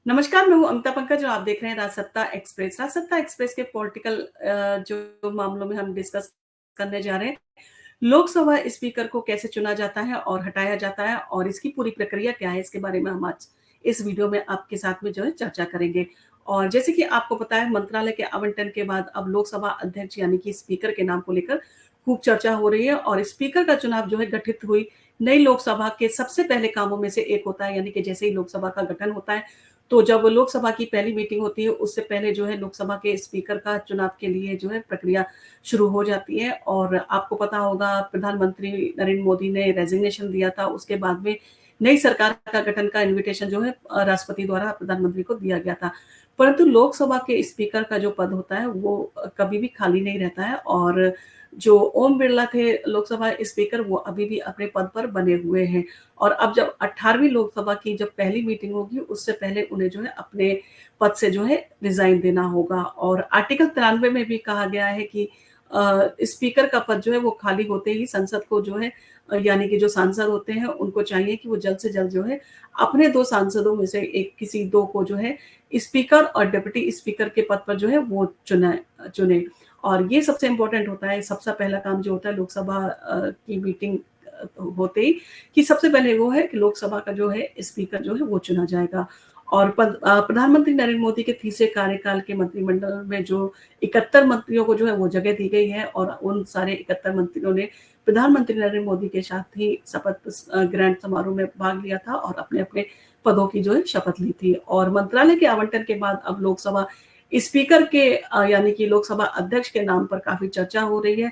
नमस्कार, मैं हूँ अमिता पंकज और आप देख रहे हैं राजसत्ता एक्सप्रेस। राजसत्ता एक्सप्रेस के पॉलिटिकल जो मामलों में हम डिस्कस करने जा रहे हैं, लोकसभा स्पीकर को कैसे चुना जाता है और हटाया जाता है और इसकी पूरी प्रक्रिया क्या है, इसके बारे में हम आज इस वीडियो में आपके साथ में जो है चर्चा करेंगे। और जैसे कि आपको पता है, मंत्रालय के आवंटन के बाद अब लोकसभा अध्यक्ष यानी कि स्पीकर के नाम को लेकर खूब चर्चा हो रही है और स्पीकर का चुनाव जो है गठित हुई नई लोकसभा के सबसे पहले कामों में से एक होता है। यानी कि जैसे ही लोकसभा का गठन होता है, तो जब लोकसभा की पहली मीटिंग होती है, उससे पहले जो है लोकसभा के स्पीकर का चुनाव के लिए जो है प्रक्रिया शुरू हो जाती है। और आपको पता होगा, प्रधानमंत्री नरेंद्र मोदी ने रेजिग्नेशन दिया था, उसके बाद में नई सरकार का गठन का इन्विटेशन जो है राष्ट्रपति द्वारा प्रधानमंत्री को दिया गया था। परंतु लोकसभा के स्पीकर का जो पद होता है वो कभी भी खाली नहीं रहता है और जो ओम बिरला थे लोकसभा स्पीकर, वो अभी भी अपने पद पर बने हुए हैं। और अब जब 18वीं लोकसभा की जब पहली मीटिंग होगी, उससे पहले उन्हें जो है अपने पद से जो है रिजाइन देना होगा। और आर्टिकल 93 में भी कहा गया है कि स्पीकर का पद जो है वो खाली होते ही संसद को जो है यानी कि जो सांसद होते हैं उनको चाहिए कि वो जल्द से जल्द जो है अपने दो सांसदों में से एक किसी दो को जो है स्पीकर और डिप्टी स्पीकर के पद पर जो है वो चुने। और ये सबसे इम्पोर्टेंट होता है। सबसे पहला काम जो होता है लोकसभा की मीटिंग होते ही, कि सबसे पहले वो है कि लोकसभा का जो है स्पीकर जो है वो चुना जाएगा। और प्रधानमंत्री नरेंद्र मोदी के तीसरे कार्यकाल के मंत्रिमंडल में जो 71 मंत्रियों को जो है वो जगह दी गई है और उन सारे 71 मंत्रियों ने प्रधानमंत्री नरेंद्र मोदी के साथ ही शपथ ग्रहण समारोह में भाग लिया था और अपने अपने पदों की जो है शपथ ली थी। और मंत्रालय के आवंटन के बाद अब लोकसभा स्पीकर के यानी कि लोकसभा अध्यक्ष के नाम पर काफी चर्चा हो रही है।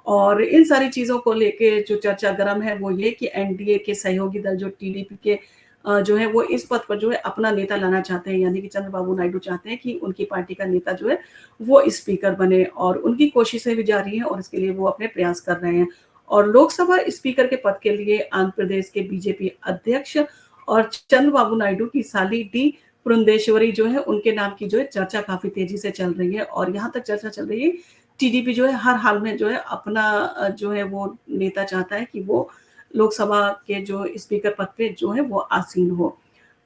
और इन सारी चीजों को लेके जो चर्चा गर्म है वो ये कि एनडीए के सहयोगी दल जो टीडीपी के जो है वो इस पद पर जो है अपना नेता लाना चाहते हैं। यानी कि चंद्रबाबू नायडू चाहते हैं कि उनकी पार्टी का नेता जो है वो स्पीकर बने और उनकी कोशिशें भी जारी हैं और इसके लिए वो अपने प्रयास कर रहे हैं। और लोकसभा स्पीकर के पद के लिए आंध्र प्रदेश के बीजेपी अध्यक्ष और चंद्रबाबू नायडू की साली डी पुरंदेश्वरी जो है उनके नाम की जो है चर्चा काफी तेजी से चल रही है। और यहाँ तक चर्चा चल रही है, टीडीपी जो है हर हाल में जो है अपना जो है वो नेता चाहता है कि वो लोकसभा के जो स्पीकर पद पे जो है वो आसीन हो।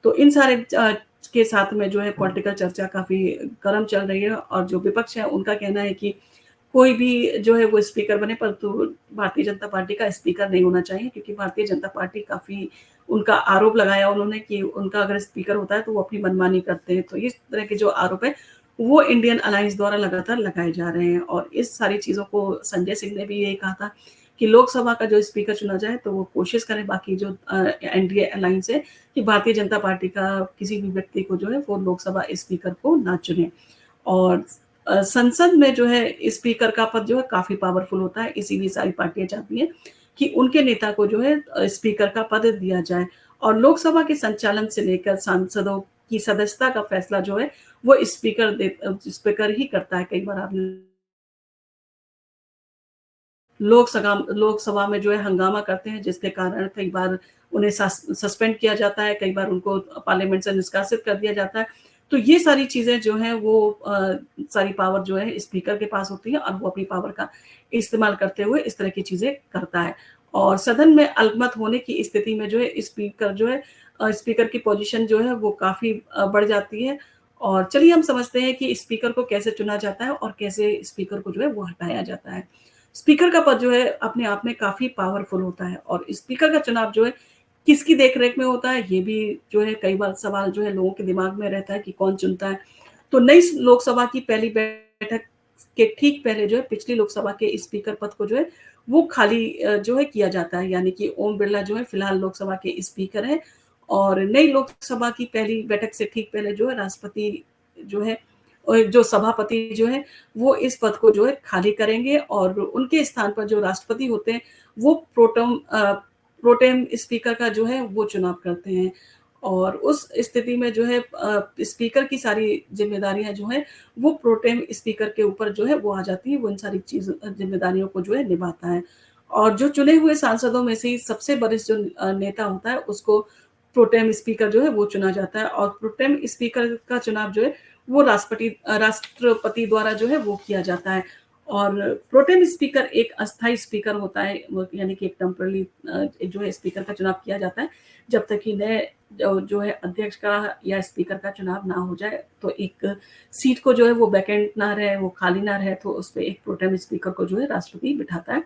तो इन सारे के साथ में जो है पॉलिटिकल चर्चा काफी गर्म चल रही है और जो विपक्ष है उनका कहना है कि कोई भी जो है वो स्पीकर बने, परंतु भारतीय जनता पार्टी का स्पीकर नहीं होना चाहिए, क्योंकि भारतीय जनता पार्टी काफी उनका आरोप लगाया उन्होंने कि उनका अगर स्पीकर होता है तो वो अपनी मनमानी करते हैं। तो इस तरह के जो आरोप है वो इंडियन अलायंस द्वारा लगातार लगाए जा रहे हैं। और इस सारी चीजों को संजय सिंह ने भी यही कहा था कि लोकसभा का जो स्पीकर चुना जाए तो वो कोशिश करें, बाकी जो एनडीए अलायंस है, कि भारतीय जनता पार्टी का किसी भी व्यक्ति को जो है वो लोकसभा स्पीकर को ना चुने। और संसद में जो है स्पीकर का पद जो है काफी पावरफुल होता है, इसीलिए सारी पार्टियां चाहती हैं कि उनके नेता को जो है स्पीकर का पद दिया जाए। और लोकसभा के संचालन से लेकर सांसदों की सदस्यता का फैसला जो है वो स्पीकर ही करता है। कई बार आपने लोकसभा में जो है हंगामा करते हैं, जिसके कारण कई बार उन्हें सस्पेंड किया जाता है, कई बार उनको पार्लियामेंट से निष्कासित कर दिया जाता है। तो ये सारी चीजें जो है वो सारी पावर जो है स्पीकर के पास होती है और वो अपनी पावर का इस्तेमाल करते हुए इस तरह की चीजें करता है। और सदन में अल्पमत होने की स्थिति में जो है स्पीकर जो है स्पीकर की पोजीशन जो है वो काफी बढ़ जाती है। और चलिए हम समझते हैं कि स्पीकर को कैसे चुना जाता है और कैसे स्पीकर को जो है वो हटाया जाता है। स्पीकर का पद जो है अपने आप में काफी पावरफुल होता है और स्पीकर का चुनाव जो है किसकी देखरेख में होता है, ये भी जो है कई बार सवाल जो है लोगों के दिमाग में रहता है कि कौन चुनता है। तो नई लोकसभा की पहली बैठक के ठीक पहले जो है पिछली लोकसभा के स्पीकर पद को जो है वो खाली जो है किया जाता है। यानी कि ओम बिरला जो है फिलहाल लोकसभा के स्पीकर है और नई लोकसभा की पहली बैठक से ठीक पहले जो है राष्ट्रपति जो है जो सभापति जो है वो इस पद को जो है खाली करेंगे और उनके स्थान पर जो राष्ट्रपति होते हैं वो प्रोटेम स्पीकर का जो है वो चुनाव करते हैं। और उस स्थिति में जो है स्पीकर की सारी जिम्मेदारियां जो है वो प्रोटेम स्पीकर के ऊपर जो है वो आ जाती है, वो इन सारी चीज जिम्मेदारियों को जो है निभाता है। और जो चुने हुए सांसदों में से सबसे वरिष्ठ जो नेता होता है उसको प्रोटेम स्पीकर जो है वो चुना जाता है। और प्रोटेम स्पीकर का चुनाव जो है वो राष्ट्रपति द्वारा जो है वो किया जाता है। और प्रोटेम स्पीकर एक अस्थायी स्पीकर होता है, वो यानी कि एक टेम्पररी जो है स्पीकर का चुनाव किया जाता है, जब तक कि नए जो है अध्यक्ष का या स्पीकर का चुनाव ना हो जाए। तो एक सीट को जो है वो वैकेंट ना रहे, वो खाली ना रहे, तो उसपे एक प्रोटेम स्पीकर को जो है राष्ट्रपति बिठाता है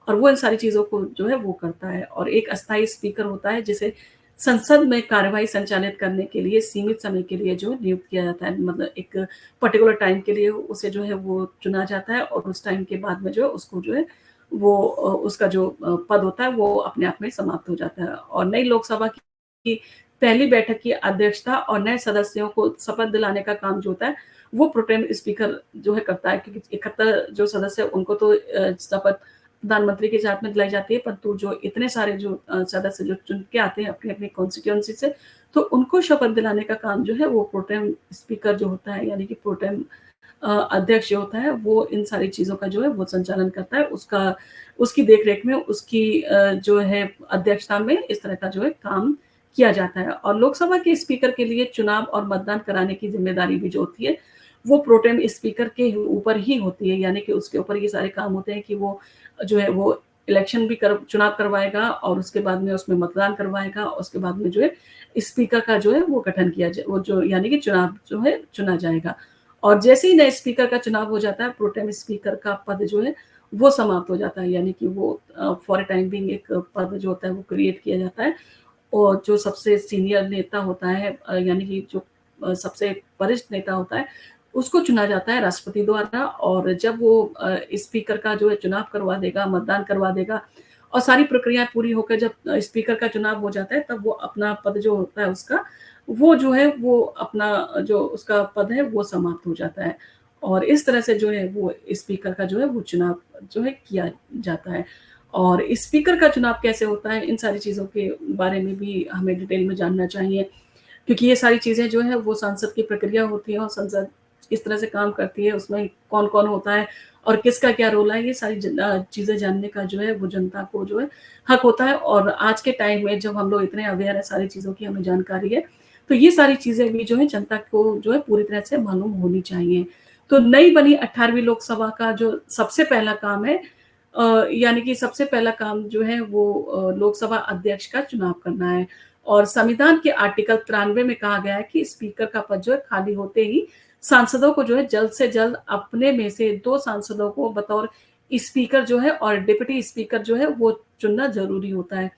और वो इन सारी चीज़ों को जो है वो करता है। और एक अस्थायी स्पीकर होता है जिसे संसद में कार्यवाही संचालित करने के लिए सीमित समय के लिए जो नियुक्त किया जाता है, मतलब एक पर्टिकुलर टाइम के लिए उसे जो है वो चुना जाता है और उस टाइम के बाद में जो है उसको जो है वो उसका जो पद होता है वो अपने आप में समाप्त हो जाता है। और नई लोकसभा की पहली बैठक की अध्यक्षता और नए सदस्यों को शपथ दिलाने का काम जो होता है वो प्रोटेम स्पीकर जो है करता है, क्योंकि 71 जो सदस्य हैं उनको तो शपथ प्रधानमंत्री के साथ में दिलाई जाती है, परंतु जो इतने सारे जो सदस्य जो चुन के आते हैं अपनी-अपनी कॉन्स्टिट्यूएंसी से, तो उनको शपथ दिलाने का काम जो है वो प्रोटेम स्पीकर जो होता है, यानी कि प्रोटेम अध्यक्ष जो होता है वो इन सारी चीज़ों का जो है वो संचालन करता है। उसकी देख-रेख में उसकी जो है अध्यक्षता में इस तरह का जो है काम किया जाता है। और लोकसभा के स्पीकर के लिए चुनाव और मतदान कराने की ज़िम्मेदारी भी जो होती है, वो प्रोटेम स्पीकर के ऊपर ही होती है, यानी कि उसके ऊपर ये सारे काम होते हैं कि वो जो है वो इलेक्शन भी चुनाव करवाएगा और उसके बाद में उसमें मतदान करवाएगा और उसके बाद में जो है स्पीकर का जो है वो गठन किया जाए, वो जो यानी कि चुनाव जो है चुना जाएगा। और जैसे ही नए स्पीकर का चुनाव हो जाता है, प्रोटेम स्पीकर का पद जो है वो समाप्त हो जाता है, यानी कि वो फॉर अ टाइम बीइंग एक पद जो होता है वो क्रिएट किया जाता है और जो सबसे सीनियर नेता होता है यानी कि जो सबसे वरिष्ठ नेता होता है, उसको चुना जाता है राष्ट्रपति द्वारा। और जब वो स्पीकर का जो है चुनाव करवा देगा, मतदान करवा देगा और सारी प्रक्रियाएँ पूरी होकर जब स्पीकर का चुनाव हो जाता है, तब वो अपना पद जो होता है उसका, वो जो है वो अपना जो उसका पद है वो समाप्त हो जाता है। और इस तरह से जो है वो स्पीकर का जो है वो चुनाव जो है किया जाता है। और स्पीकर का चुनाव कैसे होता है, इन सारी चीज़ों के बारे में भी हमें डिटेल में जानना चाहिए, क्योंकि ये सारी चीज़ें जो है वो संसद की प्रक्रिया होती है और संसद किस तरह से काम करती है, उसमें कौन-कौन होता है और किसका क्या रोल है, ये सारी चीज़ें जानने का जो है वो जनता को जो है हक होता है। और आज के टाइम में जब हम लोग इतने अवेयर हैं सारी चीज़ों की हमें जानकारी है, तो ये सारी चीज़ें भी जो है जनता को जो है पूरी तरह से मालूम होनी चाहिए। तो नई बनी 18वीं लोकसभा का जो सबसे पहला काम है यानी कि सबसे पहला काम जो है वो लोकसभा अध्यक्ष का चुनाव करना है। और संविधान के आर्टिकल 93 में कहा गया है कि स्पीकर का पद जो है खाली होते ही सांसदों को जो है जल्द से जल्द अपने में से 2 सांसदों को बतौर स्पीकर जो है और डिप्टी स्पीकर जो है वो चुनना ज़रूरी होता है।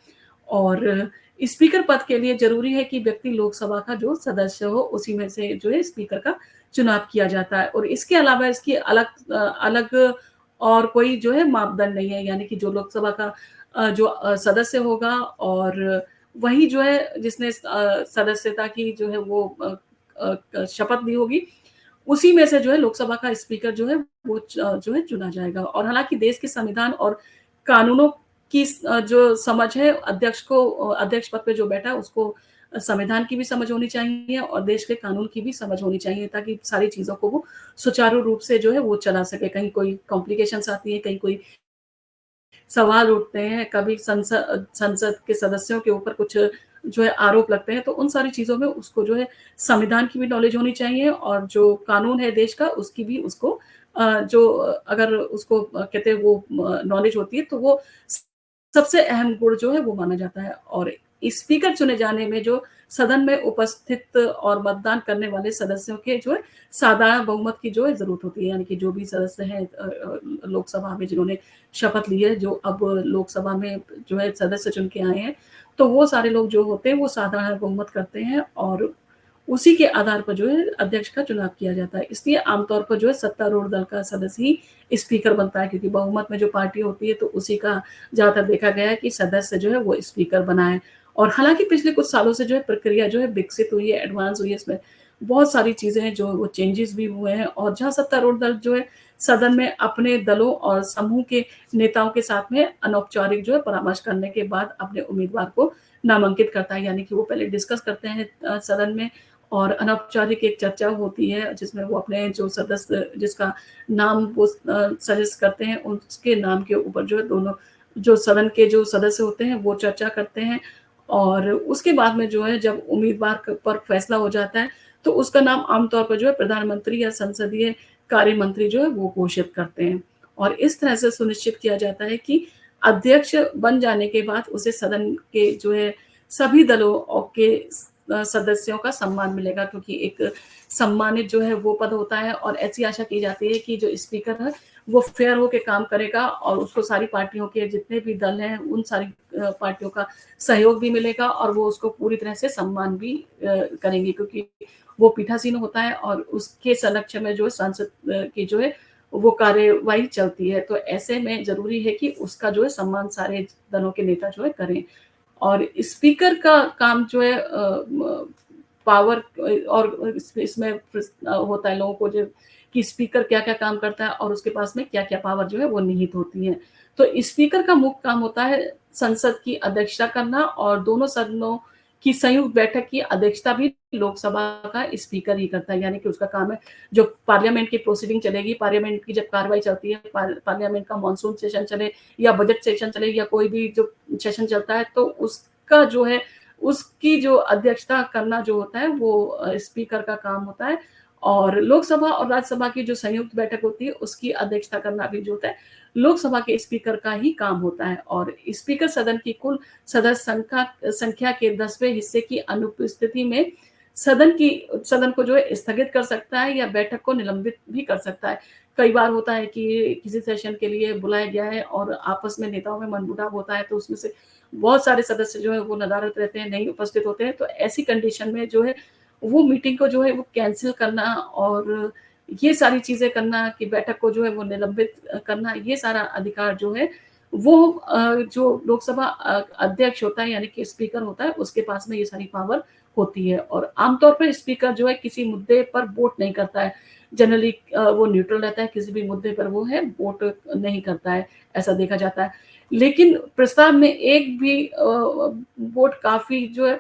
और स्पीकर पद के लिए ज़रूरी है कि व्यक्ति लोकसभा का जो सदस्य हो उसी में से जो है स्पीकर का चुनाव किया जाता है। और इसके अलावा इसकी अलग और कोई जो है मापदंड नहीं है, यानी कि जो लोकसभा का जो सदस्य होगा और वही जो है जिसने सदस्यता की जो है वो शपथ ली होगी, उसी में से जो है लोकसभा का स्पीकर जो है वो जो है चुना जाएगा। और हालाँकि देश के संविधान और कानूनों की जो समझ है अध्यक्ष पद पे जो बैठा है उसको संविधान की भी समझ होनी चाहिए और देश के कानून की भी समझ होनी चाहिए, ताकि सारी चीज़ों को वो सुचारू रूप से जो है वो चला सके। कहीं कोई कॉम्प्लिकेशंस आती है, कहीं कोई सवाल उठते हैं, कभी संसद के सदस्यों के ऊपर कुछ जो है आरोप लगते हैं, तो उन सारी चीज़ों में उसको जो है संविधान की भी नॉलेज होनी चाहिए और जो कानून है देश का उसकी भी उसको जो अगर उसको कहते हैं वो नॉलेज होती है, तो वो सबसे अहम गुण जो है वो माना जाता है। और स्पीकर चुने जाने में जो सदन में उपस्थित और मतदान करने वाले सदस्यों के जो है साधारण बहुमत की जो है ज़रूरत होती है, यानी कि जो भी सदस्य हैं लोकसभा में जिन्होंने शपथ ली है, जो अब लोकसभा में जो है सदस्य चुन के आए हैं, तो वो सारे लोग जो होते हैं वो साधारण बहुमत करते हैं और उसी के आधार पर जो है अध्यक्ष का चुनाव किया जाता है। इसलिए आमतौर पर जो है सत्तारूढ़ दल का सदस्य ही स्पीकर बनता है, क्योंकि बहुमत में जो पार्टी होती है तो उसी का ज़्यादातर देखा गया है कि सदस्य जो है वो स्पीकर बना है। और हालाँकि पिछले कुछ सालों से जो है प्रक्रिया जो है विकसित हुई है, एडवांस हुई है, इसमें बहुत सारी चीज़ें हैं जो वो चेंजेस भी हुए हैं और जहाँ सत्तारूढ़ दल जो है सदन में अपने दलों और समूह के नेताओं के साथ में अनौपचारिक जो है परामर्श करने के बाद अपने उम्मीदवार को नामांकित करता है, यानी कि वो पहले डिस्कस करते हैं सदन में और अनौपचारिक एक चर्चा होती है जिसमें वो अपने जो सदस्य जिसका नाम वो सजेस्ट करते हैं उसके नाम के ऊपर जो है दोनों जो सदन के जो सदस्य होते हैं वो चर्चा करते हैं और उसके बाद में जो है जब उम्मीदवार पर फैसला हो जाता है तो उसका नाम आमतौर पर जो है प्रधानमंत्री या संसदीय कार्य मंत्री जो है वो घोषित करते हैं। और इस तरह से सुनिश्चित किया जाता है कि अध्यक्ष बन जाने के बाद उसे सदन के जो है सभी दलों के सदस्यों का सम्मान मिलेगा, क्योंकि एक सम्मानित जो है वो पद होता है और ऐसी आशा की जाती है कि जो स्पीकर है वो फेयर होके काम करेगा और उसको सारी पार्टियों के जितने भी दल हैं उन सारी पार्टियों का सहयोग भी मिलेगा और वो उसको पूरी तरह से सम्मान भी करेंगे, क्योंकि वो पीठासीन होता है और उसके संरक्षण में जो है सांसद की जो है वो कार्यवाही चलती है। तो ऐसे में ज़रूरी है कि उसका जो है सम्मान सारे दलों के नेता जो है करें। और स्पीकर का काम जो है पावर और इसमें होता है लोगों को जो कि स्पीकर क्या-क्या काम करता है और उसके पास में क्या-क्या पावर जो है वो निहित होती है। तो स्पीकर का मुख्य काम होता है संसद की अध्यक्षता करना और दोनों सदनों की संयुक्त बैठक की अध्यक्षता भी लोकसभा का स्पीकर ही करता है, यानी कि उसका काम है जो पार्लियामेंट की प्रोसीडिंग चलेगी, पार्लियामेंट की जब कार्रवाई चलती है, पार्लियामेंट का मॉनसून सेशन चले या बजट सेशन चले या कोई भी जो सेशन चलता है, तो उसका जो है उसकी जो अध्यक्षता करना जो होता है वो स्पीकर का काम होता है। और लोकसभा और राज्यसभा की जो संयुक्त बैठक होती है उसकी अध्यक्षता करना भी जो होता है लोकसभा के स्पीकर का ही काम होता है। और स्पीकर सदन की कुल सदस्य संख्या के 10वें हिस्से की अनुपस्थिति में सदन को जो है स्थगित कर सकता है या बैठक को निलंबित भी कर सकता है। कई बार होता है कि किसी सेशन के लिए बुलाया गया है और आपस में नेताओं में मनमुटाव होता है, तो उसमें से बहुत सारे सदस्य जो है वो नदारद रहते हैं, नहीं उपस्थित होते हैं। तो ऐसी कंडीशन में जो है वो मीटिंग को जो है वो कैंसल करना और ये सारी चीज़ें करना कि बैठक को जो है वो निलंबित करना, ये सारा अधिकार जो है वो जो लोकसभा अध्यक्ष होता है यानी कि स्पीकर होता है, उसके पास में ये सारी पावर होती है। और आमतौर पर स्पीकर जो है किसी मुद्दे पर वोट नहीं करता है। जनरली वो न्यूट्रल रहता है, किसी भी मुद्दे पर वो है वोट नहीं करता है, ऐसा देखा जाता है। लेकिन प्रस्ताव में एक भी वोट काफ़ी जो है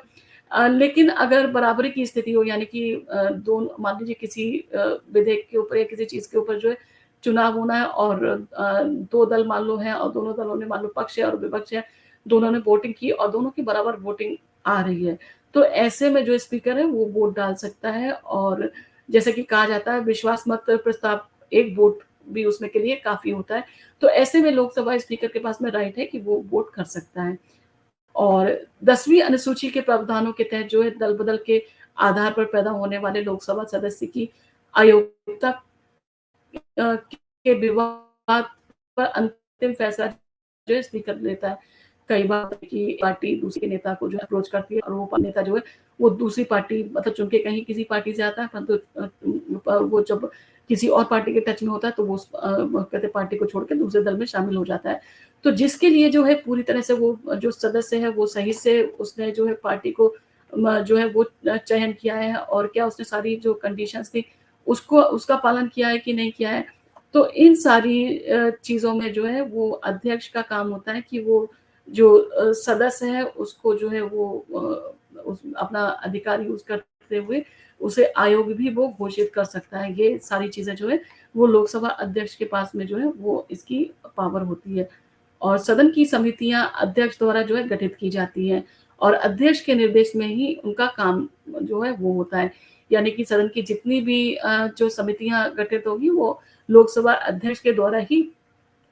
लेकिन अगर बराबरी की स्थिति हो यानी कि दोनों मान लीजिए किसी विधेयक के ऊपर या किसी चीज़ के ऊपर जो है चुनाव होना है और 2 दल मान लो हैं और दोनों दलों ने मान लो पक्ष है और विपक्ष है, दोनों ने वोटिंग की और दोनों की बराबर वोटिंग आ रही है। तो ऐसे में जो स्पीकर है वो वोट डाल सकता है और जैसे कि कहा जाता है विश्वास मत प्रस्ताव 1 वोट भी उसमें के लिए काफ़ी होता है। तो ऐसे में लोकसभा स्पीकर के पास में राइट है कि वो वोट कर सकता है। और 10वीं अनुसूची के प्रावधानों के तहत जो है दल-बदल के आधार पर पैदा होने वाले लोकसभा सदस्य की अयोग्यता के विवाद पर अंतिम फैसला जो है स्पीकर लेता है। कई बार कि पार्टी दूसरे नेता को जो है अप्रोच करती है और वो नेता जो है वो दूसरी पार्टी मतलब चूँकि कहीं किसी पार्टी से आता है परंतु वो जब किसी और पार्टी के टच में होता है तो वो कहते हैं पार्टी को छोड़ के दूसरे दल में शामिल हो जाता है। तो जिसके लिए जो है पूरी तरह से वो जो सदस्य है वो सही से उसने जो है पार्टी को जो है वो चयन किया है और क्या उसने सारी जो कंडीशंस थी उसको उसका पालन किया है कि नहीं किया है। तो इन सारी चीज़ों में जो है वो अध्यक्ष का काम होता है कि वो जो सदस्य है उसको जो है वो अपना अधिकार यूज़ करते हुए उसे आयोग भी वो घोषित कर सकता है। ये सारी चीज़ें जो है वो लोकसभा अध्यक्ष के पास में जो है वो इसकी पावर होती है। और सदन की समितियाँ अध्यक्ष द्वारा जो है गठित की जाती हैं और अध्यक्ष के निर्देश में ही उनका काम जो है वो होता है। यानी कि सदन की जितनी भी जो समितियाँ गठित होगी वो लोकसभा अध्यक्ष के द्वारा ही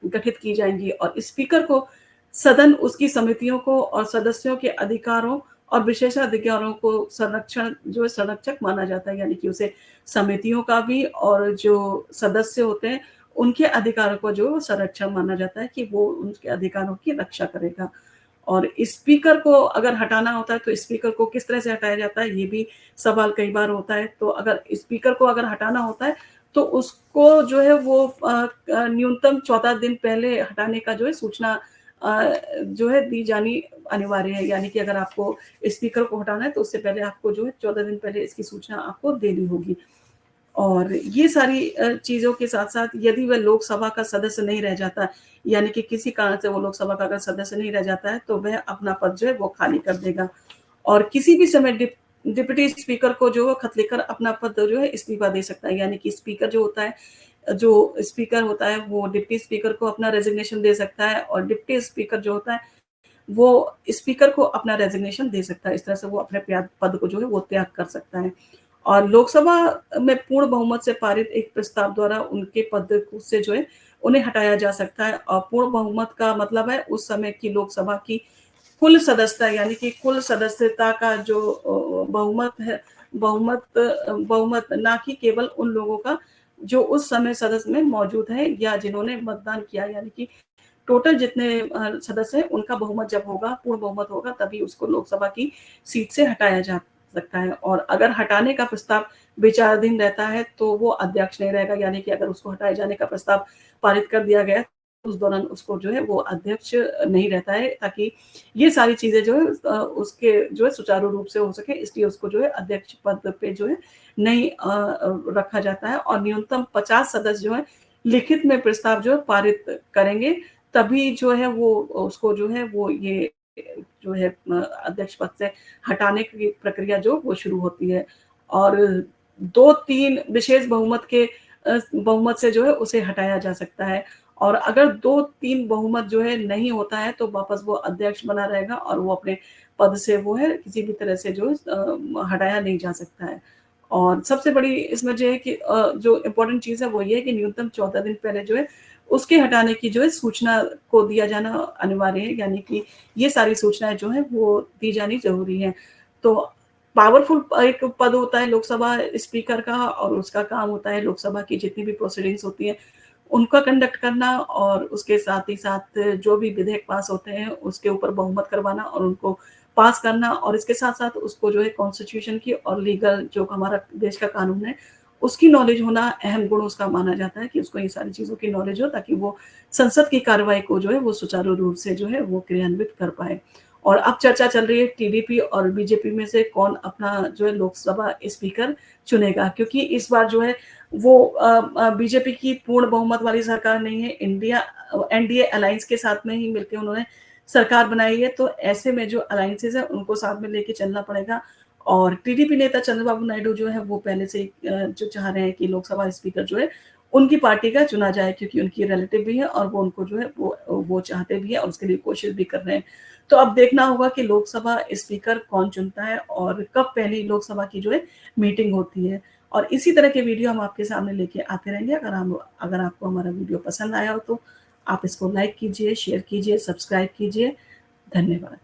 गठित की जाएँगी और स्पीकर को सदन उसकी समितियों को और सदस्यों के अधिकारों और विशेषाधिकारों को संरक्षण जो है संरक्षक माना जाता है। यानी कि उसे समितियों का भी और जो सदस्य होते हैं, उनके अधिकारों को जो संरक्षण माना जाता है कि वो उनके अधिकारों की रक्षा करेगा। और स्पीकर को अगर हटाना होता है, तो स्पीकर को किस तरह से हटाया जाता है, ये भी सवाल कई बार होता है। तो अगर स्पीकर को अगर हटाना होता है, तो उसको जो है वो न्यूनतम 14 दिन पहले हटाने का जो है सूचना जो है दी जानी अनिवार्य है। यानी कि अगर आपको स्पीकर को हटाना है, तो उससे पहले आपको जो है 14 दिन पहले इसकी सूचना आपको देनी होगी। और ये सारी चीज़ों के साथ-साथ यदि वह लोकसभा का सदस्य नहीं रह जाता, यानी कि किसी कारण से वो लोकसभा का अगर सदस्य नहीं रह जाता है, तो वह अपना पद जो है वो खाली कर देगा। और किसी भी समय डिप्टी स्पीकर को जो है खत लिखकर अपना पद जो है इस्तीफ़ा दे सकता है। यानी कि स्पीकर जो होता है वो डिप्टी स्पीकर को अपना रेज़िग्नेशन दे सकता है और डिप्टी स्पीकर जो होता है, वो स्पीकर को अपना रेज़िग्नेशन दे सकता है। इस तरह से वो अपने पद को जो है वो त्याग कर सकता है। और लोकसभा में पूर्ण बहुमत से पारित एक प्रस्ताव द्वारा उनके पद से जो है उन्हें हटाया जा सकता है। और पूर्ण बहुमत का मतलब है उस समय की लोकसभा की कुल सदस्यता, यानी कि कुल सदस्यता का जो बहुमत है, बहुमत ना कि केवल उन लोगों का जो उस समय सदस्य में मौजूद है या जिन्होंने मतदान किया, यानी कि टोटल जितने सदस्य हैं उनका बहुमत जब होगा, पूर्ण बहुमत होगा, तभी उसको लोकसभा की सीट से हटाया जा सकता है। और अगर हटाने का प्रस्ताव विचाराधीन रहता है तो वो अध्यक्ष नहीं रहेगा, यानी कि अगर उसको हटाए जाने का प्रस्ताव पारित कर दिया गया उस दौरान उसको जो है वो अध्यक्ष नहीं रहता है, ताकि ये सारी चीजें जो है उसके जो है सुचारू रूप से हो सके, इसलिए उसको जो है अध्यक्ष पद पे जो है नहीं रखा जाता है। और न्यूनतम 50 सदस्य जो है लिखित में प्रस्ताव जो है पारित करेंगे, तभी जो है वो उसको जो है वो ये जो है अध्यक्ष पद से हटाने की प्रक्रिया जो वो शुरू होती है। और 2-3 विशेष बहुमत से जो है उसे हटाया जा सकता है। और अगर 2-3 बहुमत जो है नहीं होता है तो वापस वो अध्यक्ष बना रहेगा और वो अपने पद से वो है किसी भी तरह से जो है हटाया नहीं जा सकता है। और सबसे बड़ी इसमें जो है कि जो इम्पोर्टेंट चीज़ है वो ये है कि न्यूनतम 14 दिन पहले जो है उसके हटाने की जो है सूचना को दिया जाना अनिवार्य है, यानी कि ये सारी सूचनाएँ जो हैं वो दी जानी ज़रूरी है। तो पावरफुल एक पद होता है लोकसभा स्पीकर का, और उसका काम होता है लोकसभा की जितनी भी प्रोसीडिंग्स होती हैं उनका कंडक्ट करना, और उसके साथ ही साथ जो भी विधेयक पास होते हैं उसके ऊपर बहुमत करवाना और उनको पास करना, और इसके साथ-साथ उसको जो है कॉन्स्टिट्यूशन की और लीगल जो हमारा देश का कानून है, उसकी नॉलेज होना अहम गुण उसका माना जाता है कि उसको ये सारी चीज़ों की नॉलेज हो, ताकि वो संसद की कार्रवाई को जो है वो सुचारू रूप से जो है वो क्रियान्वित कर पाए। और अब चर्चा चल रही है टीडीपी और बीजेपी में से कौन अपना जो है लोकसभा स्पीकर चुनेगा, क्योंकि इस बार जो है वो बीजेपी की पूर्ण बहुमत वाली सरकार नहीं है, एनडीए अलायंस के साथ में ही मिलके उन्होंने सरकार बनाई है, तो ऐसे में जो अलायंसेज़ हैं उनको साथ में लेके चलना पड़ेगा। और टीडीपी नेता चंद्रबाबू नायडू जो है वो पहले से ही जो चाह रहे हैं कि लोकसभा स्पीकर जो है उनकी पार्टी का चुना जाए, क्योंकि उनकी रिलेटिव भी है और वो उनको जो है वो चाहते भी हैं और उसके लिए कोशिश भी कर रहे हैं। तो अब देखना होगा कि लोकसभा स्पीकर कौन चुनता है और कब पहली लोकसभा की जो है मीटिंग होती है। और इसी तरह के वीडियो हम आपके सामने लेके आते रहेंगे। अगर आपको हमारा वीडियो पसंद आया हो तो आप इसको लाइक कीजिए, शेयर कीजिए, सब्सक्राइब कीजिए। धन्यवाद।